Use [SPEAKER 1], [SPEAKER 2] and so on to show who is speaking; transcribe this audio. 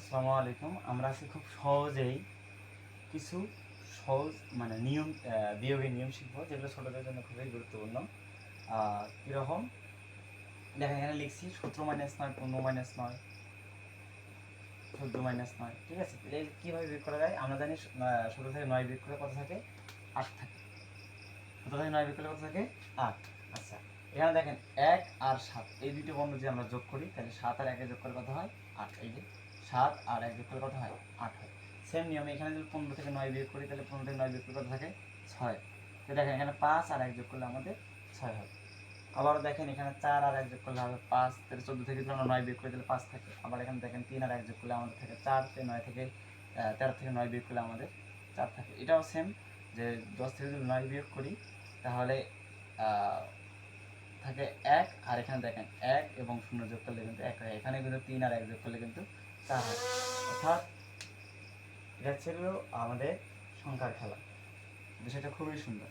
[SPEAKER 1] আসসালামু আলাইকুম। আমরা আজকে খুব সহজেই কিছু সহজ নিয়ম বিয়োগের নিয়ম শিখবো, যেগুলো ছোটদের জন্য খুবই গুরুত্বপূর্ণ। কীরকম দেখেন, এখানে লিখছি 17-9, 15-9, 14-9, ঠিক আছে। এই কীভাবে বিয়োগ করা যায় আমরা জানি। 17 থেকে 9 বিয়োগ করলে কত থাকে? 8 থাকে। 17 থেকে 9 বিয়োগ করলে কত থাকে? 8। আচ্ছা, এখানে দেখেন 1 আর 7 এই দুটো বর্ণ যদি আমরা যোগ করি, তাহলে 7 আর 1 যোগ করলে কত হয়? 8। এই যে 7 আর 1 যোগ করলে কত হয়? 8 হয়। সেম নিয়মে এখানে যদি 15 থেকে 9 বিয়োগ করি, তাহলে 15 থেকে 9 বিয়োগ করলে কত থাকে? 6। তো দেখেন এখানে 5 আর 1 যোগ করলে আমাদের 6 হয়। আবারও দেখেন এখানে 4 আর 1 যোগ করলে হবে 5। তাহলে 14 থেকে যদি আমরা 9 বিয়োগ করি, তাহলে 5 থাকে। আবার এখানে দেখেন 3 আর 1 যোগ করলে আমাদের থাকে 4। 9 থেকে 13 থেকে 9 বিয়োগ করলে আমাদের 4 থাকে। এটাও সেম, যে 10 থেকে যদি 9 বিয়োগ করি, তাহলে থাকে 1। আর এখানে দেখেন 1 এবং 0 যোগ করলে কিন্তু 1 হয়। এখানে কিন্তু 3 আর 1 যোগ করলে কিন্তু 4 হয়। অর্থাৎ এটা ছিল আমাদের সংখ্যার খেলা। বিষয়টা খুবই সুন্দর।